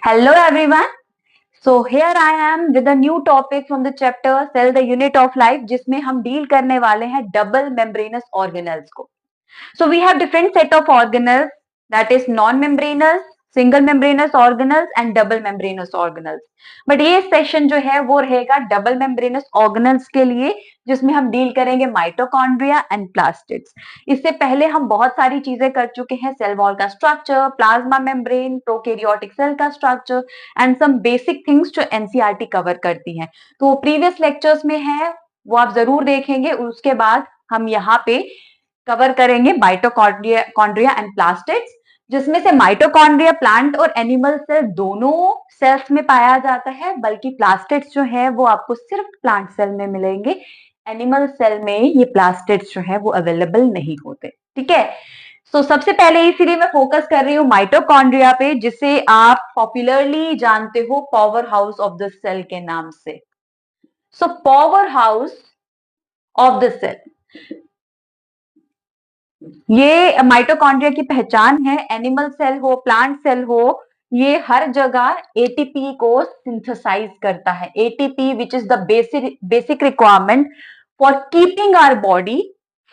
Hello everyone. So here I am with a new topic from the chapter Cell the Unit of Life जिसमें हम deal करने वाले हैं double membranous organelles को. So we have different set of organelles, that is non-membranous, single membranous organelles and double membranous organelles. But ये session जो है वो रहेगा डबल membranous organelles के लिए, जिसमें हम डील करेंगे माइटोकॉन्ड्रिया एंड प्लास्टिड्स. इससे पहले हम बहुत सारी चीजें कर चुके हैं, सेल वॉल का structure, plasma membrane, prokaryotic cell का structure and some basic things जो एनसीईआरटी कवर करती हैं. तो प्रीवियस लेक्चर्स में है, वो आप जरूर देखेंगे. उसके बाद हम यहाँ पे कवर करेंगे माइटोकॉन्ड्रिया एंड प्लास्टिड्स, जिसमें से माइटोकॉन्ड्रिया प्लांट और एनिमल सेल दोनों सेल्स में पाया जाता है, बल्कि प्लास्टिड्स जो है वो आपको सिर्फ प्लांट सेल में मिलेंगे. एनिमल सेल में ये प्लास्टिड्स जो है वो अवेलेबल नहीं होते. ठीक है. तो सबसे पहले इसीलिए मैं फोकस कर रही हूँ माइटोकॉन्ड्रिया पे, जिसे आप पॉपुलरली जानते हो power house of the cell के नाम से. So power house of the cell, ये माइटोकॉन्ड्रिया की पहचान है. एनिमल सेल हो, प्लांट सेल हो, ये हर जगह एटीपी को सिंथेसाइज करता है. ATP which is the basic requirement for keeping our body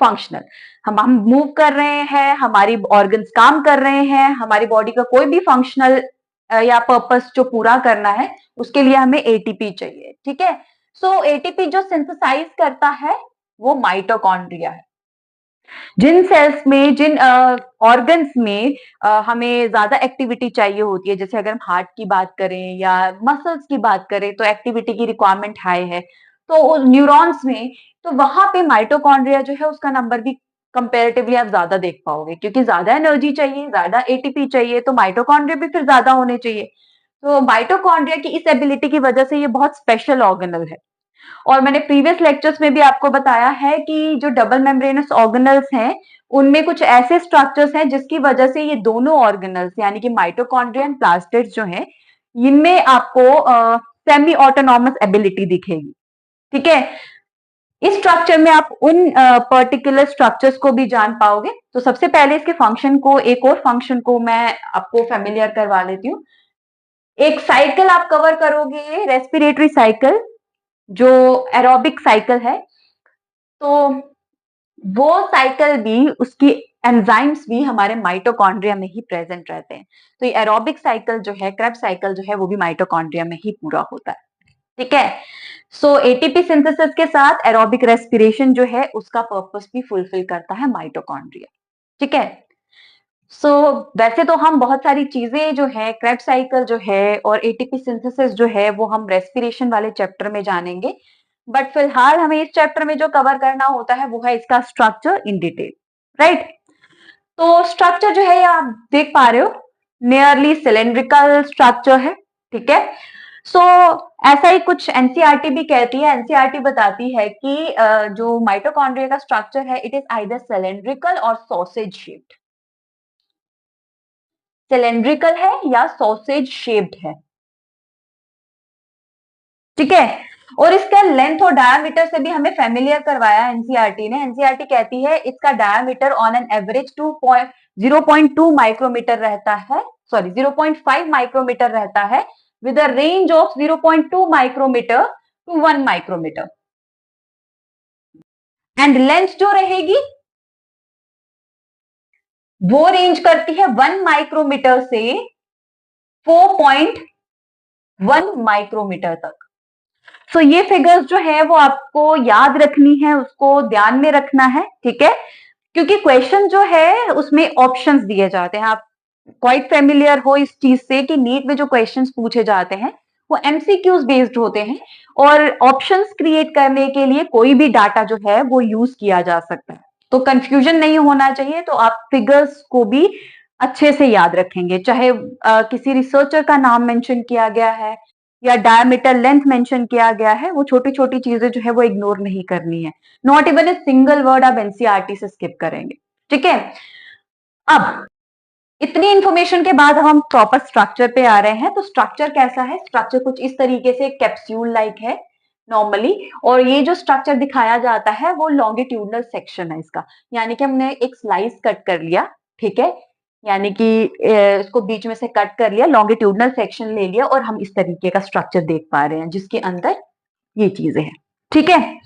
functional. हम मूव कर रहे हैं, हमारी ऑर्गन्स काम कर रहे हैं, हमारी बॉडी का कोई भी फंक्शनल या पर्पस जो पूरा करना है, उसके लिए हमें एटीपी चाहिए. ठीक है. सो एटीपी जो सिंथेसाइज करता है वो माइटोकॉन्ड्रिया है. जिन सेल्स में, जिन ऑर्गन्स में हमें ज्यादा एक्टिविटी चाहिए होती है, जैसे अगर हम हार्ट की बात करें या मसल्स की बात करें, तो एक्टिविटी की रिक्वायरमेंट हाई है. तो न्यूरॉन्स में, तो वहां पे माइटोकॉन्ड्रिया जो है उसका नंबर भी कंपेरेटिवली आप ज्यादा देख पाओगे, क्योंकि ज्यादा एनर्जी चाहिए, ज्यादा एटीपी चाहिए, तो माइटोकॉन्ड्रिया भी फिर ज्यादा होने चाहिए. तो माइटोकॉन्ड्रिया की इस एबिलिटी की वजह से ये बहुत स्पेशल ऑर्गेनल है. और मैंने प्रीवियस लेक्चर्स में भी आपको बताया है कि जो डबल मेम्ब्रेनस ऑर्गेनल्स हैं, उनमें कुछ ऐसे स्ट्रक्चर्स हैं जिसकी वजह से ये दोनों ऑर्गेनल्स यानी कि माइटोकॉन्ड्रिया एंड प्लास्टिड्स जो हैं, इनमें आपको सेमी ऑटोनॉमस एबिलिटी दिखेगी. ठीक है. इस स्ट्रक्चर में आप उन पर्टिकुलर स्ट्रक्चर्स को भी जान पाओगे. तो सबसे पहले इसके फंक्शन को, एक और फंक्शन को मैं आपको फेमिलियर करवा लेती हूँ. एक साइकिल आप कवर करोगे, रेस्पिरेटरी साइकिल, जो एरोबिक साइकिल है. तो वो साइकिल भी, उसकी एंजाइम्स भी हमारे माइटोकॉन्ड्रिया में ही प्रेजेंट रहते हैं. तो ये एरोबिक साइकिल जो है, क्रेब्स साइकिल जो है, वो भी माइटोकॉन्ड्रिया में ही पूरा होता है. ठीक है. सो एटीपी सिंथेसिस के साथ एरोबिक रेस्पिरेशन जो है उसका पर्पस भी फुलफिल करता है माइटोकॉन्ड्रिया. ठीक है. सो वैसे तो हम बहुत सारी चीजें जो है, क्रेब्स साइकिल जो है और एटीपी सिंथेसिस जो है, वो हम रेस्पिरेशन वाले चैप्टर में जानेंगे. बट फिलहाल हमें इस चैप्टर में जो कवर करना होता है वो है इसका स्ट्रक्चर इन डिटेल. राइट. तो स्ट्रक्चर जो है, ये आप देख पा रहे हो, नियरली सिलेंड्रिकल स्ट्रक्चर है. ठीक है. सो ऐसा ही कुछ एनसीईआरटी भी कहती है. एनसीईआरटी बताती है कि जो माइटोकॉन्ड्रिया का स्ट्रक्चर है, इट इज आइदर सिलेंड्रिकल और सॉसेज शेप्ड. सिलेंड्रिकल है या सॉसेज शेप्ड है. ठीक है. और इसका लेंथ और डायामीटर से भी हमें फेमिलियर करवाया एनसीईआरटी ने. एनसीईआरटी कहती है इसका diameter on an average 0.2 micrometre रहता है, सॉरी 0.5 माइक्रोमीटर रहता है, with a range of 0.2 micrometre to 1 micrometre. And length जो रहेगी वो रेंज करती है 1 माइक्रोमीटर से 4.1 माइक्रोमीटर तक. सो ये फिगर्स जो है वो आपको याद रखनी है, उसको ध्यान में रखना है. ठीक है. क्योंकि क्वेश्चन जो है उसमें ऑप्शंस दिए जाते हैं. आप क्वाइट फेमिलियर हो इस चीज से कि नीट में जो क्वेश्चंस पूछे जाते हैं वो एमसीक्यूज बेस्ड होते हैं, और ऑप्शंस क्रिएट करने के लिए कोई भी डाटा जो है वो यूज किया जा सकता है. तो कंफ्यूजन नहीं होना चाहिए. तो आप फिगर्स को भी अच्छे से याद रखेंगे, चाहे किसी रिसर्चर का नाम मेंशन किया गया है या डायमीटर लेंथ मेंशन किया गया है, वो छोटी छोटी चीजें जो है वो इग्नोर नहीं करनी है. Not even a single word आप एनसीईआरटी से स्किप करेंगे. ठीक है. अब इतनी इंफॉर्मेशन के बाद हम प्रॉपर स्ट्रक्चर पे आ रहे हैं. तो स्ट्रक्चर कैसा है? स्ट्रक्चर कुछ इस तरीके से कैप्सूल लाइक है नॉर्मली, और ये जो स्ट्रक्चर दिखाया जाता है वो लॉन्गिट्यूडनल सेक्शन है इसका, यानी कि हमने एक स्लाइस कट कर लिया. ठीक है. यानी कि इसको बीच में से कट कर लिया, लॉन्गिट्यूडनल सेक्शन ले लिया और हम इस तरीके का स्ट्रक्चर देख पा रहे हैं जिसके अंदर ये चीजें हैं। ठीक है,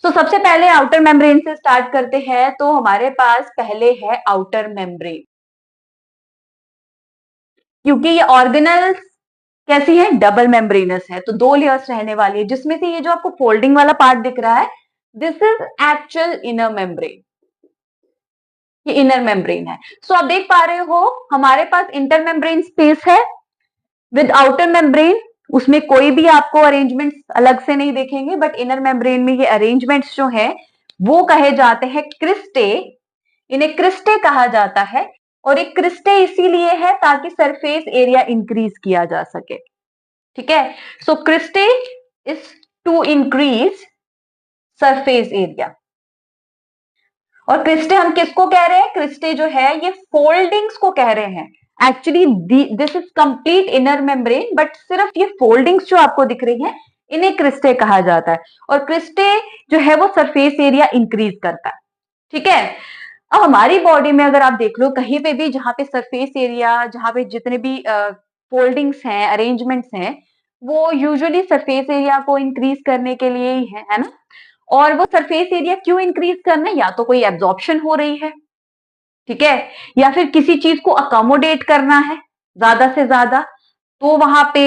तो सबसे पहले आउटर मेम्ब्रेन से स्टार्ट करते हैं। तो हमारे पास पहले है आउटर मेम्ब्रेन, क्योंकि ये ऑर्गेनल्स कैसी है, डबल मेम्ब्रेनस है, तो 2 लेयर्स रहने वाली है, जिसमें से ये जो आपको फोल्डिंग वाला पार्ट दिख रहा है, this is actual inner membrane, ये इनर मेम्ब्रेन है। सो आप देख पा रहे हो हमारे पास इंटर मेम्ब्रेन स्पेस है विद आउटर मेम्ब्रेन, उसमें कोई भी आपको अरेंजमेंट्स अलग से नहीं देखेंगे, बट इनर मेम्ब्रेन में ये अरेंजमेंट्स जो है वो कहे जाते हैं क्रिस्टे, इन्हें क्रिस्टे कहा जाता है। और एक क्रिस्टे इसीलिए है ताकि सरफेस एरिया इंक्रीज किया जा सके। ठीक है, so cristae is to increase surface area. और क्रिस्टे हम किसको कह रहे हैं, क्रिस्टे जो है ये फोल्डिंग्स को कह रहे हैं। Actually this is complete inner membrane, but सिर्फ ये फोल्डिंग्स जो आपको दिख रही हैं इन्हें क्रिस्टे कहा जाता है। और क्रिस्टे जो है वो सरफेस एरिया इंक्रीज करता है। ठीक है, अब हमारी बॉडी में अगर आप देख लो कहीं पे भी जहां पे सरफेस एरिया, जहां पे जितने भी फोल्डिंग्स हैं, अरेंजमेंट्स हैं, वो यूजुअली सरफेस एरिया को इंक्रीज करने के लिए ही है ना। और वो सरफेस एरिया क्यों इंक्रीज करना है, या तो कोई एब्जॉर्प्शन हो रही है, ठीक है, या फिर किसी चीज को अकोमोडेट करना है ज्यादा से ज्यादा, तो वहां पे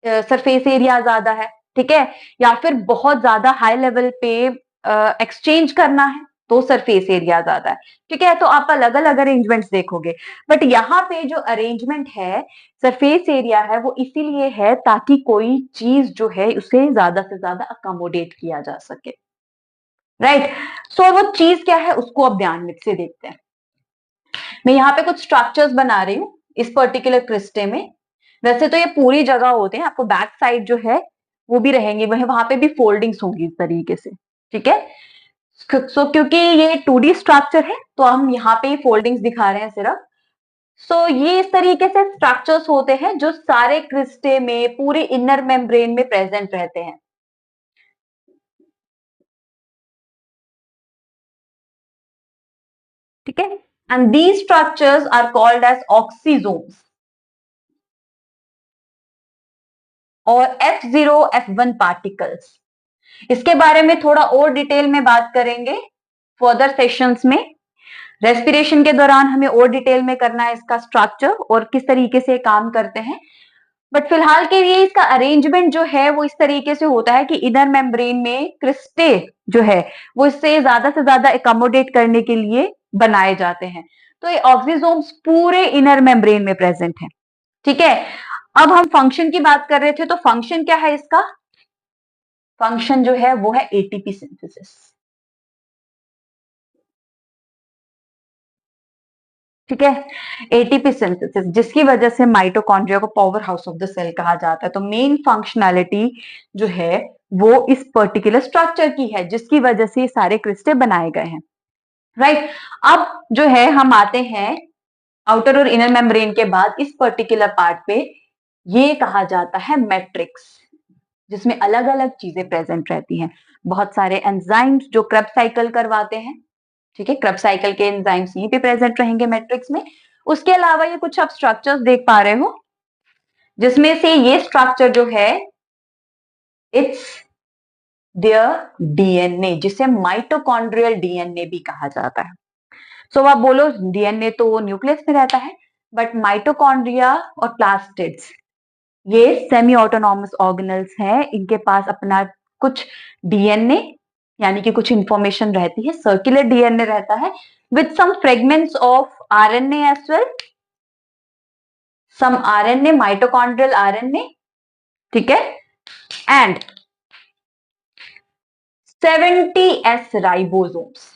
सरफेस एरिया ज्यादा है। ठीक है, या फिर बहुत ज्यादा हाई लेवल पे एक्सचेंज करना है तो सरफेस एरिया ज्यादा है। ठीक है, तो आप अलग अलग अरेंजमेंट्स देखोगे, बट यहाँ पे जो अरेंजमेंट है, सरफेस एरिया है, वो इसीलिए है ताकि कोई चीज जो है उसे ज्यादा से ज्यादा अकोमोडेट किया जा सके। राइट, सो वो चीज क्या है उसको अब ध्यान में से देखते हैं। मैं यहाँ पे कुछ स्ट्रक्चर्स बना रही हूँ इस पर्टिकुलर क्रिस्टे में। वैसे तो ये पूरी जगह होते हैं, आपको बैक साइड जो है वो भी रहेंगे, वहां पे भी फोल्डिंग्स होंगी इस तरीके से। ठीक है, सो क्योंकि ये 2D स्ट्रक्चर है तो हम यहाँ पे फोल्डिंग्स दिखा रहे हैं सिर्फ। सो ये इस तरीके से स्ट्रक्चर्स होते हैं जो सारे क्रिस्टे में, पूरे इनर मेम्ब्रेन में प्रेजेंट रहते हैं। ठीक है, and these structures are called as oxysomes और F0 F1 पार्टिकल्स। इसके बारे में थोड़ा और डिटेल में बात करेंगे फर्दर सेशंस में। रेस्पिरेशन के दौरान हमें और डिटेल में करना है इसका स्ट्रक्चर और किस तरीके से काम करते हैं, बट फिलहाल के लिए इसका अरेंजमेंट जो है वो इस तरीके से होता है कि इनर मेम्ब्रेन में क्रिस्टे जो है वो इससे ज्यादा से ज्यादा एकोमोडेट करने के लिए बनाए जाते हैं। तो ये ऑक्सीजोम्स पूरे इनर मेम्ब्रेन में प्रेजेंट है। ठीक है, अब हम फंक्शन की बात कर रहे थे, तो फंक्शन क्या है इसका, फंक्शन जो है वो है एटीपी सिंथेसिस। ठीक है, एटीपी सिंथेसिस, जिसकी वजह से माइटोकॉन्ड्रिया को power house of the cell कहा जाता है। तो मेन फंक्शनैलिटी जो है वो इस पर्टिकुलर स्ट्रक्चर की है, जिसकी वजह से ये सारे क्रिस्टल बनाए गए हैं। राइट, अब जो है हम आते हैं आउटर और इनर मेम्ब्रेन के बाद इस पर्टिकुलर पार्ट पे, ये कहा जाता है मैट्रिक्स, जिसमें अलग अलग चीजें प्रेजेंट रहती हैं। बहुत सारे एंजाइम्स जो क्रब साइकिल करवाते हैं। ठीक है, क्रब साइकिल के एंजाइम्स यहीं पे प्रेजेंट रहेंगे मैट्रिक्स में। उसके अलावा ये कुछ आप स्ट्रक्चर्स देख पा रहे हो, जिसमें से ये स्ट्रक्चर जो है इट्स देयर डीएनए, जिसे माइटोकॉन्ड्रियल डीएनए भी कहा जाता है। सो आप बोलो डीएनए तो न्यूक्लियस में रहता है, बट माइटोकॉन्ड्रिया और प्लास्टिड्स ये सेमी ऑटोनॉमस ऑर्गेनल्स हैं, इनके पास अपना कुछ डीएनए यानी कि कुछ इंफॉर्मेशन रहती है, सर्कुलर डीएनए रहता है with some fragments of RNA as well, some RNA, mitochondrial RNA. ठीक है, एंड 70s राइबोसोम्स।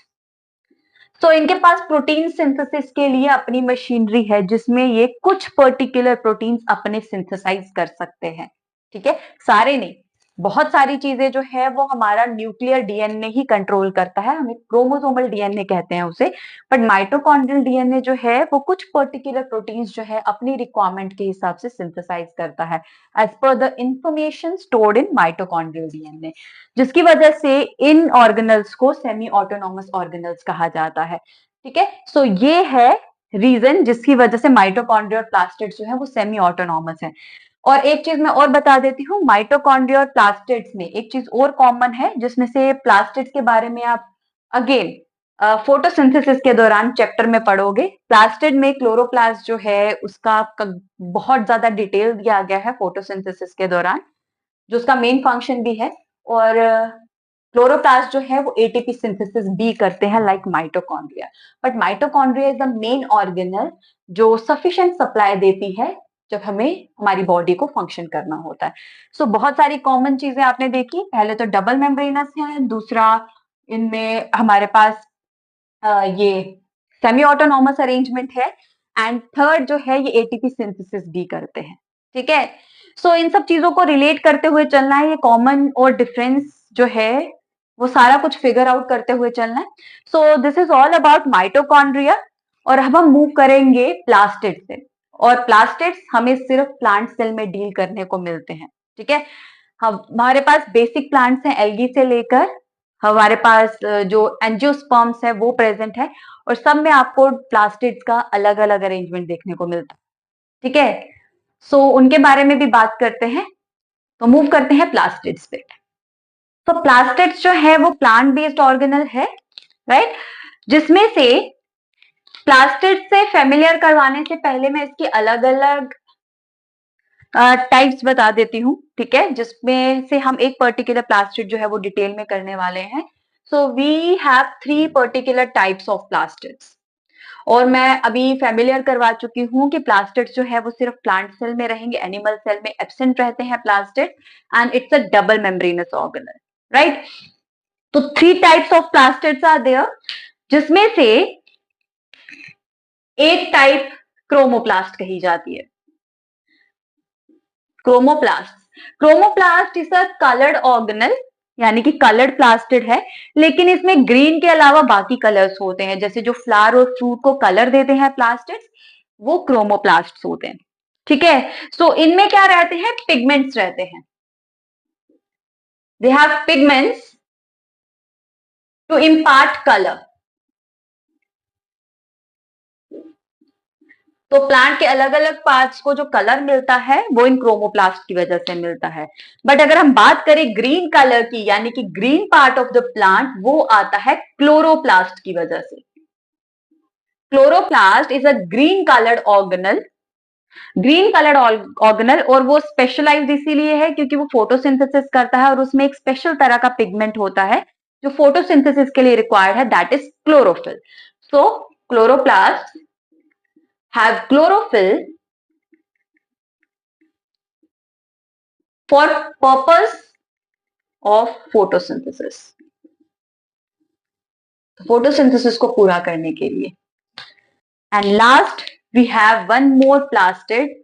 तो इनके पास प्रोटीन सिंथेसिस के लिए अपनी मशीनरी है, जिसमें ये कुछ पर्टिकुलर प्रोटीन्स अपने सिंथेसाइज कर सकते हैं। ठीक है, सारे नहीं, बहुत सारी चीजें जो है वो हमारा न्यूक्लियर डीएनए ही कंट्रोल करता है, हमें क्रोमोसोमल डीएनए कहते हैं उसे। बट माइटोकॉन्ड्रियल डीएनए जो है वो कुछ पर्टिकुलर प्रोटीन्स जो है अपनी रिक्वायरमेंट के हिसाब से सिंथेसाइज करता है as per the information stored in mitochondrial DNA, जिसकी वजह से इन ऑर्गेनल्स को सेमी ऑटोनॉमस ऑर्गेनल्स कहा जाता है। ठीक है, सो ये है रीजन जिसकी वजह से माइटोकॉन्ड्रिया और प्लास्टिड्स जो है वो सेमी ऑटोनॉमस है। और एक चीज मैं और बता देती हूँ, माइटोकॉन्ड्रिया और प्लास्टिड्स में एक चीज और कॉमन है जिसमें से प्लास्टिड्स के बारे में आप अगेन फोटोसिंथेसिस के दौरान चैप्टर में पढ़ोगे। प्लास्टिड में क्लोरोप्लास्ट जो है उसका बहुत ज्यादा डिटेल दिया गया है फोटोसिंथेसिस के दौरान, जो उसका मेन फंक्शन भी है। और क्लोरोप्लास्ट जो है वो एटीपी सिंथेसिस भी करते हैं like mitochondria. But mitochondria is the main organelle जो सफिशिएंट सप्लाई देती है जब हमें हमारी बॉडी को फंक्शन करना होता है। सो बहुत सारी कॉमन चीजें आपने देखी। पहले तो डबल मेम्ब्रेनस है, दूसरा इनमें हमारे पास ये सेमी ऑटोनॉमस अरेंजमेंट है, एंड थर्ड जो है ये एटीपी सिंथेसिस भी करते हैं। ठीक है, सो इन सब चीजों को रिलेट करते हुए चलना है, ये कॉमन और डिफरेंस जो है वो सारा कुछ फिगर आउट करते हुए चलना है। So this is all about mitochondria. और अब हम मूव करेंगे प्लास्टिड से, और प्लास्टिड्स हमें सिर्फ प्लांट सेल में डील करने को मिलते हैं। ठीक है, हमारे पास बेसिक प्लांट्स हैं, एल्गी से लेकर हमारे पास जो एंजियोस्पर्म्स है वो प्रेजेंट है, और सब में आपको प्लास्टिड्स का अलग अलग अरेंजमेंट देखने को मिलता है। ठीक है, सो उनके बारे में भी बात करते हैं। तो मूव करते हैं प्लास्टिड्स पे। तो प्लास्टिड्स जो है वो प्लांट बेस्ड ऑर्गेनल है, राइट, जिसमें से प्लास्टिड से फेमिलियर करवाने से पहले मैं इसकी अलग अलग टाइप्स बता देती हूँ। ठीक है, जिसमें से हम एक पर्टिकुलर प्लास्टिड जो है वो डिटेल में करने वाले हैं। So we have 3 particular types of plastids, और मैं अभी फेमिलियर करवा चुकी हूँ कि प्लास्टिड्स जो है वो सिर्फ प्लांट सेल में रहेंगे, एनिमल सेल में एब्सेंट रहते हैं plastid, and it's a double membranous organelle, right. तो 3 types of plastids are there, जिसमें से एक टाइप क्रोमोप्लास्ट कही जाती है। Chromoplast is a coloured organelle, यानी कि कलर्ड प्लास्टिड है, लेकिन इसमें ग्रीन के अलावा बाकी कलर्स होते हैं। जैसे जो फ्लावर और फ्रूट को कलर देते हैं प्लास्टिड्स, वो क्रोमोप्लास्ट होते हैं। ठीक है, सो इनमें क्या रहते हैं, पिगमेंट्स रहते हैं। They have pigments to impart colour. तो प्लांट के अलग अलग पार्ट्स को जो कलर मिलता है वो इन क्रोमोप्लास्ट की वजह से मिलता है। बट अगर हम बात करें ग्रीन कलर की, यानी कि green part of the plant, वो आता है क्लोरोप्लास्ट की वजह से। Chloroplast is a green coloured organelle, green coloured organelle, और वो स्पेशलाइज्ड इसीलिए है क्योंकि वो फोटोसिंथेसिस करता है, और उसमें एक स्पेशल तरह का पिगमेंट होता है जो फोटोसिंथेसिस के लिए रिक्वायर्ड है, that is chlorophyll. So chloroplast have chlorophyll for purpose of photosynthesis, photosynthesis को पूरा करने के लिए। And last we have one more plastid,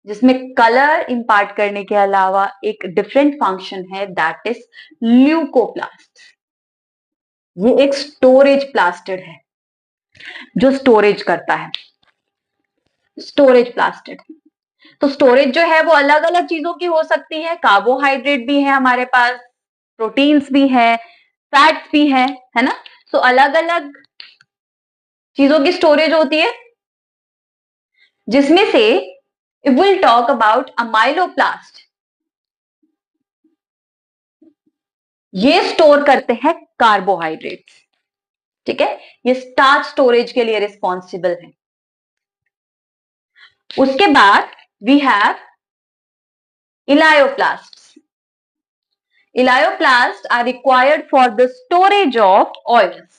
जिसमें कलर इंपार्ट करने के अलावा एक डिफरेंट फंक्शन है, दैट इज ल्यूकोप्लास्ट। ये एक स्टोरेज प्लास्टिड है जो स्टोरेज करता है, स्टोरेज प्लास्टिड। तो स्टोरेज जो है वो अलग अलग चीजों की हो सकती है, कार्बोहाइड्रेट भी है हमारे पास, प्रोटीन्स भी है, फैट्स भी है ना। सो अलग अलग चीजों की स्टोरेज होती है, जिसमें से विल टॉक अबाउट अमाइलोप्लास्ट। ये स्टोर करते हैं कार्बोहाइड्रेट्स। ठीक है, ये स्टार्च स्टोरेज के लिए रिस्पॉन्सिबल है। उसके बाद we have elaioplasts. Elaioplasts are required for the storage of oils.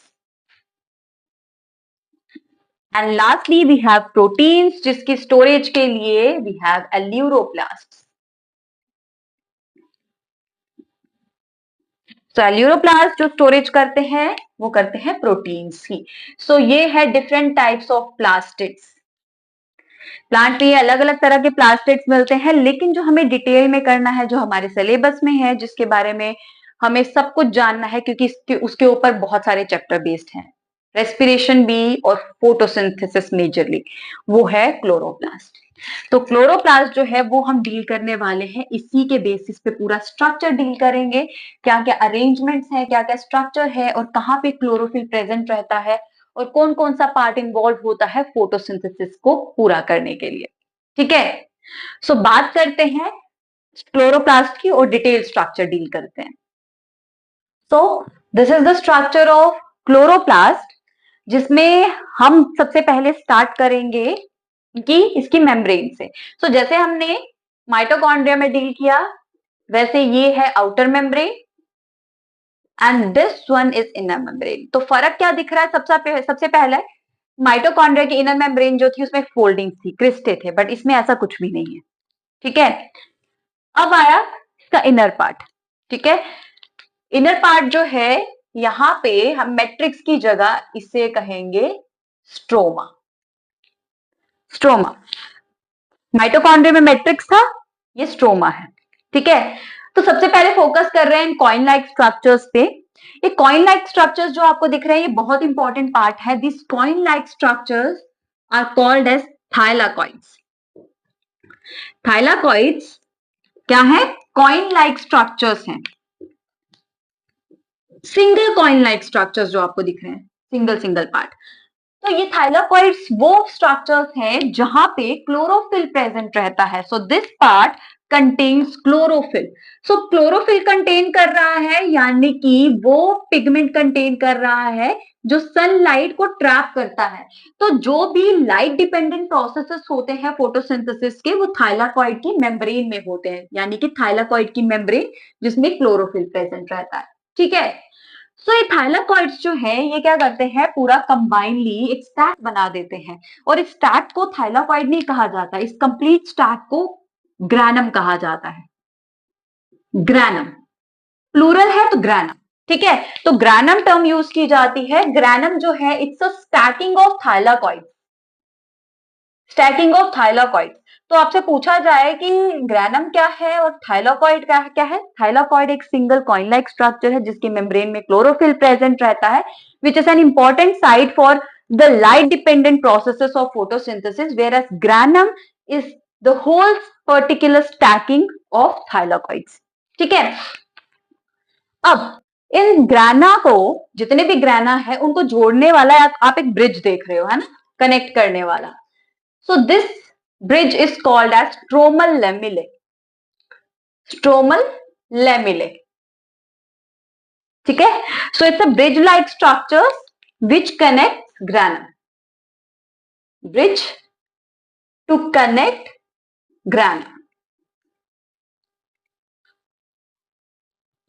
And lastly, we have proteins, जिसकी storage के लिए we have aleuroplasts. So aleuroplasts जो storage करते हैं वो करते हैं proteins ही. So ये है different types of plastids. Plant में अलग अलग तरह के प्लास्टिड्स मिलते हैं, लेकिन जो हमें डिटेल में करना है, जो हमारे सिलेबस में है, जिसके बारे में हमें सब कुछ जानना है, क्योंकि उसके ऊपर बहुत सारे चैप्टर बेस्ड हैं, रेस्पिरेशन भी और फोटोसिंथेसिस मेजरली, वो है क्लोरोप्लास्ट। तो क्लोरोप्लास्ट जो है वो हम डील करने वाले हैं, इसी के बेसिस पे पूरा स्ट्रक्चर डील करेंगे, क्या क्या अरेंजमेंट्स है, क्या क्या स्ट्रक्चर है, और कहाँ पे क्लोरोफिल प्रेजेंट रहता है, और कौन कौन सा पार्ट इन्वॉल्व होता है फोटोसिंथेसिस को पूरा करने के लिए। ठीक है, सो बात करते हैं क्लोरोप्लास्ट की और डिटेल स्ट्रक्चर डील करते हैं। So this is the structure of chloroplast, जिसमें हम सबसे पहले स्टार्ट करेंगे कि इसकी मेम्ब्रेन से। सो जैसे हमने माइटोकॉन्ड्रिया में डील किया, वैसे ये है outer membrane and this one is inner membrane. तो फर्क क्या दिख रहा है? सबसे पहले माइटोकॉन्ड्रिया की इनर मेम्ब्रेन जो थी उसमें फोल्डिंग थी, क्रिस्टे थे, बट इसमें ऐसा कुछ भी नहीं है। ठीक है, अब आया इसका इनर पार्ट। ठीक है, इनर पार्ट जो है, यहां पे हम मैट्रिक्स की जगह इसे कहेंगे स्ट्रोमा। स्ट्रोमा, माइटोकॉन्ड्रिया में मैट्रिक्स था, ये स्ट्रोमा है। ठीक है, तो सबसे पहले फोकस कर रहे हैं कॉइन लाइक स्ट्रक्चर्स पे। ये कॉइन लाइक स्ट्रक्चर्स जो आपको दिख रहे हैं, ये बहुत इंपॉर्टेंट पार्ट है। This coin like structures are called as thylakoids. Thylakoids क्या है? कॉइन लाइक स्ट्रक्चर्स हैं, सिंगल कॉइन लाइक स्ट्रक्चर्स जो आपको दिख रहे हैं, सिंगल सिंगल पार्ट। तो ये थाइलाकॉइड्स वो स्ट्रक्चर्स हैं जहां पे क्लोरोफिल प्रेजेंट रहता है। So this part contains chlorophyll. So chlorophyll contain कर रहा है, यानी कि वो पिगमेंट कंटेन कर रहा है जो सनलाइट को ट्रैप करता है। तो जो भी लाइट डिपेंडेंट प्रोसेसेस होते हैं फोटोसिंथेसिस के, वो थाइलाकॉइड की मेम्ब्रेन में होते हैं, यानी कि थाइलाकॉइड की मेम्ब्रेन जिसमें क्लोरोफिल प्रेजेंट रहता है। ठीक है, सो ये थाइलाकॉइड्स जो है, ये क्या करते हैं, पूरा कंबाइनली एक स्टैक बना देते हैं। और इस स्टैक को थाइलाकॉइड नहीं कहा जाता, इस कंप्लीट स्टैक को ग्रैनम कहा जाता है। ग्रैनम प्लूरल है तो ग्रैनम। ठीक है, तो ग्रैनम टर्म यूज की जाती है। ग्रैनम जो है, it's a stacking of thylakoid. Stacking of thylakoid. तो आपसे पूछा जाए कि ग्रैनम क्या है और थाइलाकॉइड क्या है? थाइलाकॉइड एक सिंगल कॉइन लाइक स्ट्रक्चर है जिसके मेम्ब्रेन में क्लोरोफिल प्रेजेंट रहता है, which is an important site for the light dependent processes of photosynthesis, whereas granum is the whole particular stacking of thylakoids. ठीक है, अब इन ग्राना को, जितने भी ग्राना है उनको जोड़ने वाला आप एक ब्रिज देख रहे हो, है ना, कनेक्ट करने वाला। So this bridge is called as stromal lamellae. Stromal lamellae. ठीक है, so it's a bridge-like structures which connects granum. Bridge to connect granum.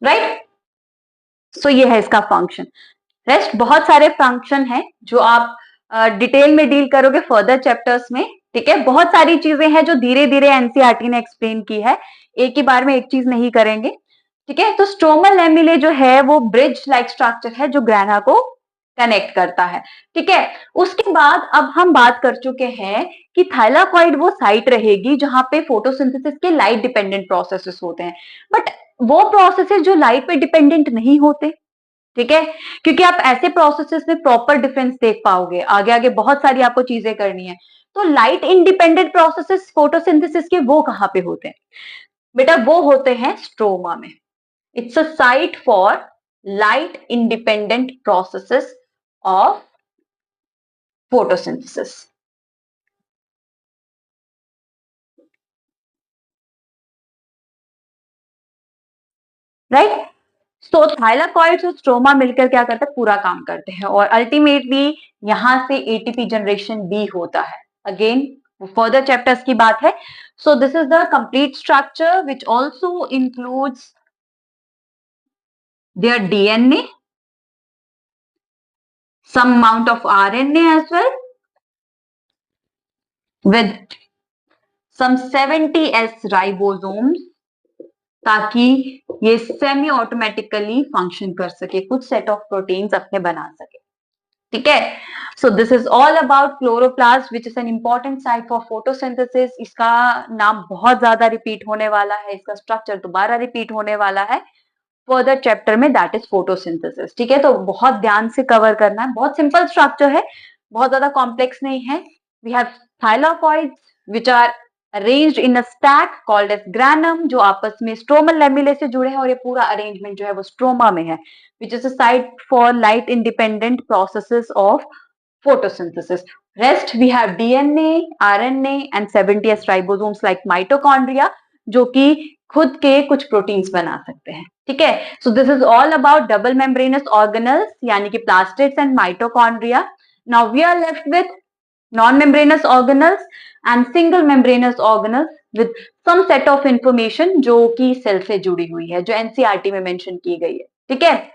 Right? So ये है इसका फंक्शन। रेस्ट बहुत सारे फंक्शन हैं जो आप डिटेल में डील करोगे फर्दर चैप्टर्स में। ठीक है, बहुत सारी चीजें हैं जो धीरे धीरे एनसीईआरटी ने एक्सप्लेन की है, एक ही बार में एक चीज नहीं करेंगे। ठीक है, तो स्ट्रोमल लैमेले जो है वो ब्रिज लाइक स्ट्रक्चर है जो ग्रैना को कनेक्ट करता है। ठीक है, उसके बाद अब हम बात कर चुके हैं कि थाइलाकॉइड वो साइट रहेगी जहां पे फोटोसिंथेसिस के लाइट डिपेंडेंट प्रोसेसेस होते हैं, बट वो प्रोसेसेस जो लाइट पे डिपेंडेंट नहीं होते। ठीक है, क्योंकि आप ऐसे प्रोसेसेस में प्रॉपर डिफरेंस देख पाओगे, आगे आगे बहुत सारी आपको चीजें करनी है। तो लाइट इंडिपेंडेंट प्रोसेसेस फोटोसिंथेसिस के वो कहां पे होते हैं? बेटा वो होते हैं स्ट्रोमा में। It's a site for light independent processes of photosynthesis. Right, तो थाइलाकॉइड्स और स्ट्रोमा मिलकर क्या करते हैं, पूरा काम करते हैं और अल्टीमेटली यहां से एटीपी जनरेशन भी होता है। अगेन फर्दर चैप्टर्स की बात है। So this is the complete structure which also includes there DNA, some amount of RNA as well, with some 70S ribosomes, ताकि ये सेमी ऑटोमेटिकली फंक्शन कर सके, कुछ सेट ऑफ प्रोटीन्स अपने बना सके। ठीक है, so this is all about chloroplast which is an important site for photosynthesis. इसका नाम बहुत ज्यादा रिपीट होने वाला है, इसका स्ट्रक्चर दोबारा रिपीट होने वाला है फर्दर चैप्टर में, दैट इज फोटोसिंथेसिस। ठीक है, तो बहुत ध्यान से कवर करना है। बहुत सिंपल स्ट्रक्चर है, बहुत ज्यादा कॉम्प्लेक्स नहीं है। We have thylakoids which are arranged in a stack called as granum, जो आपस में स्ट्रोमल लैमेले से जुड़े हैं, और ये पूरा अरेंजमेंट जो है वो स्ट्रोमा में है, which is a site for light independent processes of photosynthesis. Rest we have DNA, RNA and 70s ribosomes like mitochondria जो कि खुद के कुछ प्रोटीन्स बना सकते हैं. ठीक है. So this is all about double membranous organelles यानी कि plastids and mitochondria. Now we are left with non-membranous organelles and single membranous organelles with some set of information जो कि सेल से जुड़ी हुई है, जो एनसीईआरटी में मेंशन की गई है. ठीक है.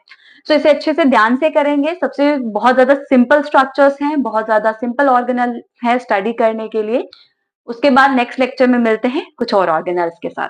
तो इसे अच्छे से ध्यान से करेंगे. सबसे बहुत ज्यादा सिंपल स्ट्रक्चर्स हैं, बहुत ज्यादा सिंपल ऑर्गेनल है स्टडी करने के लिए. उसके बाद नेक्स्ट लेक्चर में मिलते हैं कुछ और ऑर्गेनल्स के साथ.